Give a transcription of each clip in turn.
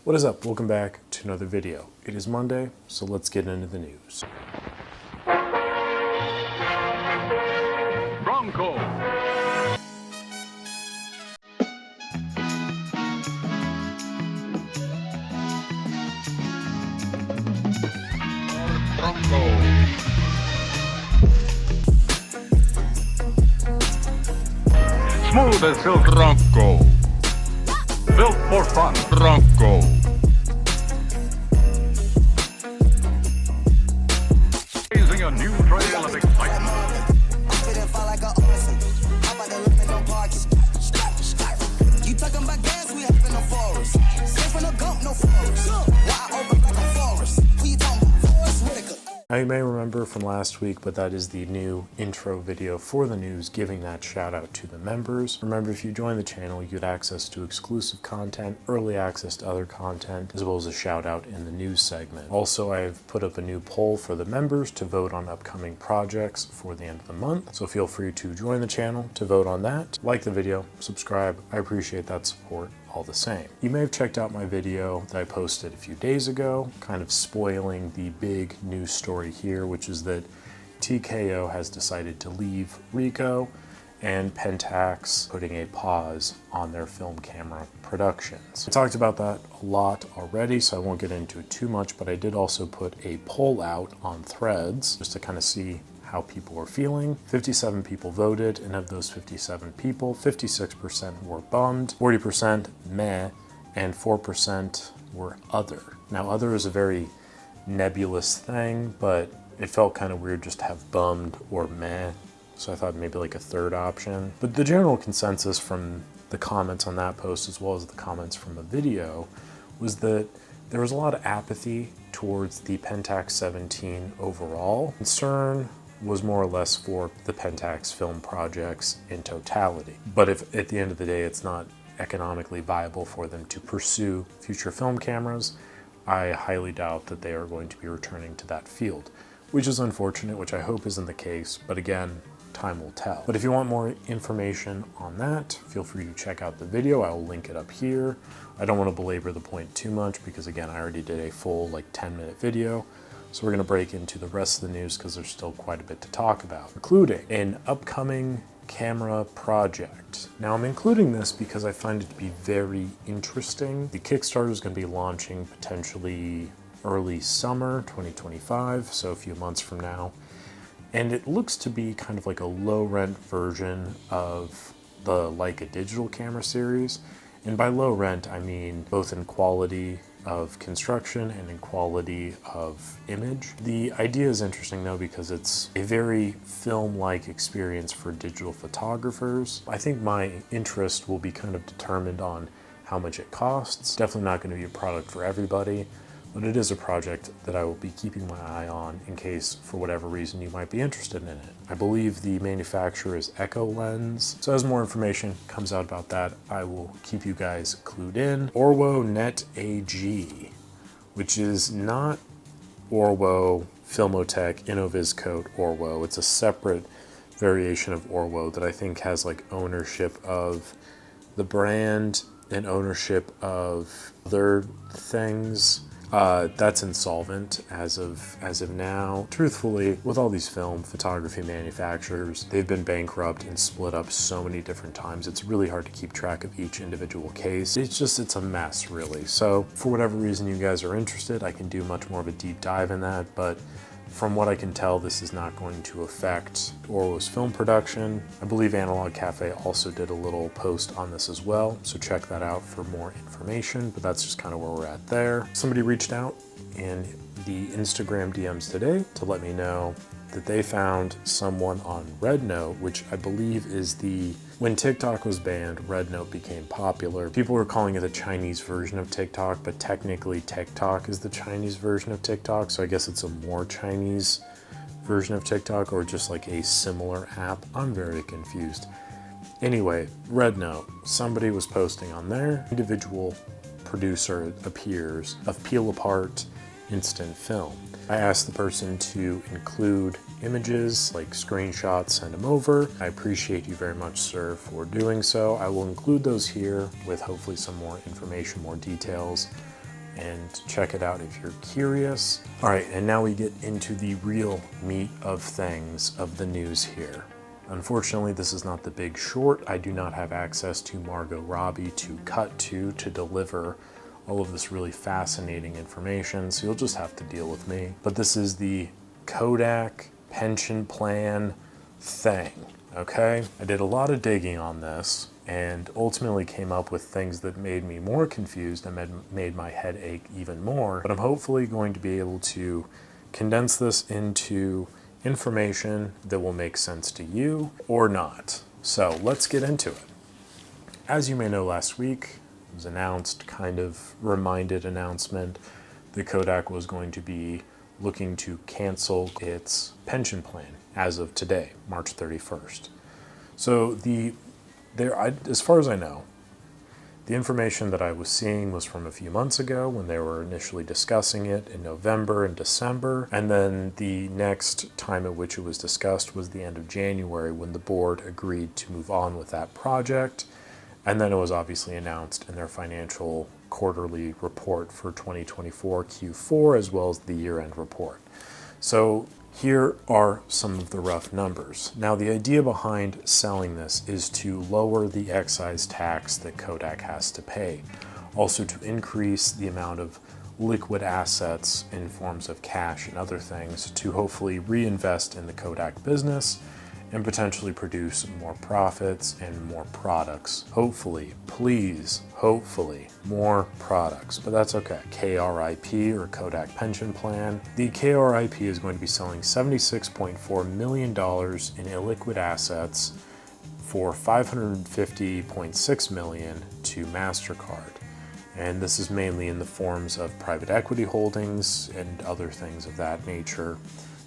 What is up? Welcome back to another video. It is Monday, so let's get into the news. Bronco. Smooth as silk Bronco. Built for fun Bronco. Blazing a new trail of excitement. You talking about gas, we up in the forest. Safe from the goat, no forest. Why open like a forest? Who you talking about? Forest Whitaker. Now you may remember from last week, but that is the new intro video for the news, giving that shout out to the members. Remember, if you join the channel, you get access to exclusive content, early access to other content, as well as a shout out in the news segment. Also, I've put up a new poll for the members to vote on upcoming projects for the end of the month. So feel free to join the channel to vote on that. Like the video, subscribe. I appreciate that support all the same. You may have checked out my video that I posted a few days ago, kind of spoiling the big news story here, which is that TKO has decided to leave Ricoh and Pentax putting a pause on their film camera productions. I talked about that a lot already, so I won't get into it too much, but I did also put a poll out on Threads just to kind of see how people were feeling. 57 people voted, and of those 57 people, 56% were bummed, 40% meh, and 4% were other. Now, other is a very nebulous thing, but it felt kind of weird just to have bummed or meh, so I thought maybe like a third option. But the general consensus from the comments on that post, as well as the comments from the video, was that there was a lot of apathy towards the Pentax 17 overall. Concern was more or less for the Pentax film projects in totality. But if at the end of the day it's not economically viable for them to pursue future film cameras, I highly doubt that they are going to be returning to that field, which is unfortunate, which I hope isn't the case, but again, time will tell. But if you want more information on that, feel free to check out the video. I will link it up here. I don't want to belabor the point too much because again, I already did a full 10-minute video. So we're going to break into the rest of the news because there's still quite a bit to talk about, including an upcoming camera project. Now I'm including this because I find it to be very interesting. The Kickstarter is going to be launching potentially early summer 2025, so a few months from now. And it looks to be kind of like a low rent version of the Leica digital camera series. And by low rent, I mean both in quality of construction and in quality of image. The idea is interesting though because it's a very film-like experience for digital photographers. I think my interest will be kind of determined on how much it costs. Definitely not going to be a product for everybody, but it is a project that I will be keeping my eye on in case for whatever reason you might be interested in it. I believe the manufacturer is Echo Lens. So as more information comes out about that, I will keep you guys clued in. ORWO Net AG, which is not ORWO Filmotech InnoVisCode ORWO. It's a separate variation of ORWO that I think has ownership of the brand and ownership of other things. That's Insolvent as of now. Truthfully, with all these film photography manufacturers, they've been bankrupt and split up so many different times. It's really hard to keep track of each individual case. It's a mess, really. So for whatever reason you guys are interested, I can do much more of a deep dive in that, but from what I can tell, this is not going to affect ORWO's film production. I believe Analog Cafe also did a little post on this as well, so check that out for more information, but that's just kind of where we're at there. Somebody reached out in the Instagram DMs today to let me know that they found someone on RedNote, which I believe is when TikTok was banned, RedNote became popular. People were calling it the Chinese version of TikTok, but technically TikTok is the Chinese version of TikTok, so I guess it's a more Chinese version of TikTok or just a similar app. I'm very confused. Anyway, RedNote, somebody was posting on there. Individual producer appears of Peel Apart instant film. I asked the person to include images, like screenshots, send them over. I appreciate you very much, sir, for doing so. I will include those here with hopefully some more information, more details and check it out if you're curious. All right, and now we get into the real meat of things of the news here. Unfortunately, this is not the Big Short. I do not have access to Margot Robbie to cut to deliver all of this really fascinating information, so you'll just have to deal with me. But this is the Kodak Pension Plan thing, okay? I did a lot of digging on this and ultimately came up with things that made me more confused and made my head ache even more. But I'm hopefully going to be able to condense this into information that will make sense to you or not. So let's get into it. As you may know, last week it was announced, kind of reminded announcement, that Kodak was going to be looking to cancel its pension plan as of today, March 31st. So as far as I know, the information that I was seeing was from a few months ago when they were initially discussing it in November and December. And then the next time at which it was discussed was the end of January when the board agreed to move on with that project. And then it was obviously announced in their financial quarterly report for 2024 Q4 as well as the year-end report. So here are some of the rough numbers. Now, the idea behind selling this is to lower the excise tax that Kodak has to pay. Also to increase the amount of liquid assets in forms of cash and other things to hopefully reinvest in the Kodak business and potentially produce more profits and more products. Hopefully, please, hopefully, more products, but that's okay. KRIP, or Kodak Pension Plan. The KRIP is going to be selling $76.4 million in illiquid assets for $550.6 million to MasterCard. And this is mainly in the forms of private equity holdings and other things of that nature.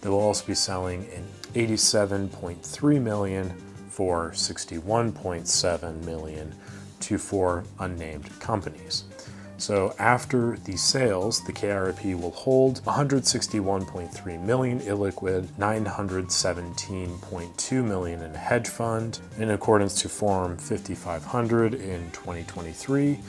They will also be selling in $87.3 million for $61.7 million to 4 unnamed companies. So after the sales, the KRIP will hold $161.3 million illiquid, $917.2 million in a hedge fund. In accordance to Form 5500 in 2023,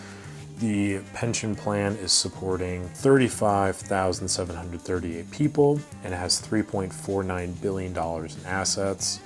the pension plan is supporting 35,738 people and it has $3.49 billion in assets.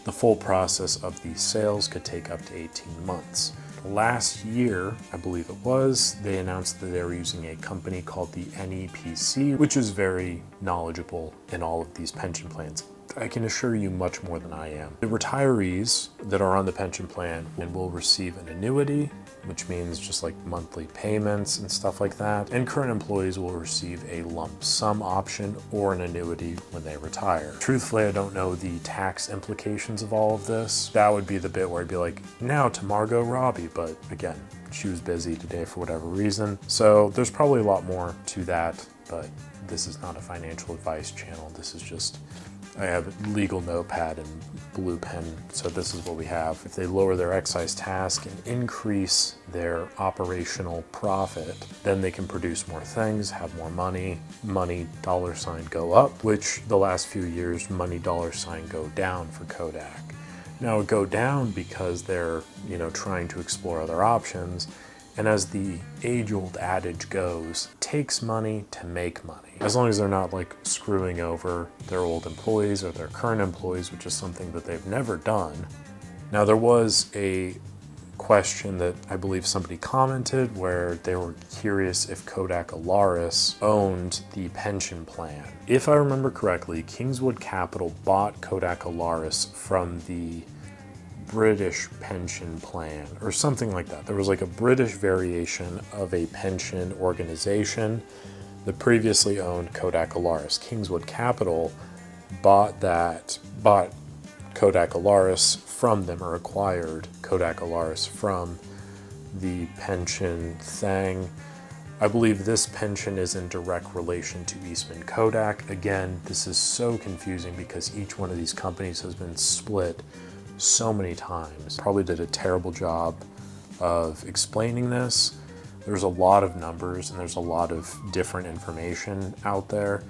The full process of these sales could take up to 18 months. Last year, I believe it was, they announced that they were using a company called the NEPC, which is very knowledgeable in all of these pension plans. I can assure you much more than I am. The retirees that are on the pension plan will receive an annuity, which means just like monthly payments and stuff like that. And current employees will receive a lump sum option or an annuity when they retire. Truthfully, I don't know the tax implications of all of this. That would be the bit where I'd be like, now to Margot Robbie, but again, she was busy today for whatever reason. So there's probably a lot more to that, but this is not a financial advice channel. This is just, I have a legal notepad and blue pen, so this is what we have. If they lower their excise tax and increase their operational profit, then they can produce more things, have more money, dollar sign go up, which the last few years, money dollar sign go down for Kodak. Now it go down because they're, trying to explore other options. And as the age-old adage goes, it takes money to make money. As long as they're not like screwing over their old employees or their current employees, which is something that they've never done. Now there was a question that I believe somebody commented where they were curious if Kodak Alaris owned the pension plan. If I remember correctly, Kingswood Capital bought Kodak Alaris from the British pension plan or something like that. There was like a British variation of a pension organization that previously owned Kodak Alaris. Kingswood Capital bought Kodak Alaris from them, or acquired Kodak Alaris from the pension thing. I believe this pension is in direct relation to Eastman Kodak. Again, this is so confusing because each one of these companies has been split so many times. Probably did a terrible job of explaining this. There's a lot of numbers and there's a lot of different information out there.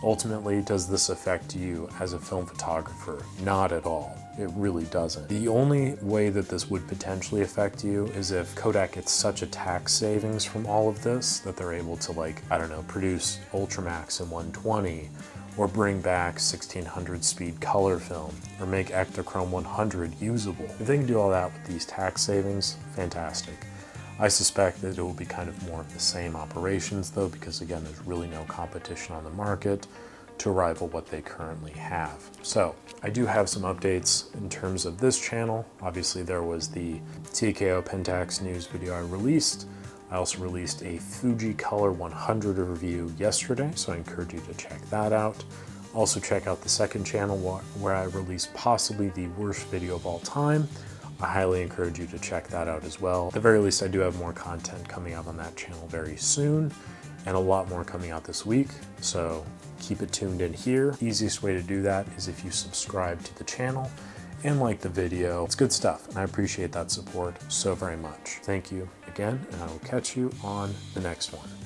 Ultimately, does this affect you as a film photographer? Not at all. It really doesn't. The only way that this would potentially affect you is if Kodak gets such a tax savings from all of this that they're able to, like, I don't know, produce Ultramax in 120, or bring back 1600 speed color film, or make Ektachrome 100 usable. If they can do all that with these tax savings, fantastic. I suspect that it will be kind of more of the same operations though, because again, there's really no competition on the market to rival what they currently have. So I do have some updates in terms of this channel. Obviously there was the TKO Pentax news video I released. I also released a Fuji Color 100 review yesterday, so I encourage you to check that out. Also check out the second channel where I released possibly the worst video of all time. I highly encourage you to check that out as well. At the very least, I do have more content coming out on that channel very soon, and a lot more coming out this week, so keep it tuned in here. Easiest way to do that is if you subscribe to the channel and like the video. It's good stuff, and I appreciate that support so very much. Thank you again, and I will catch you on the next one.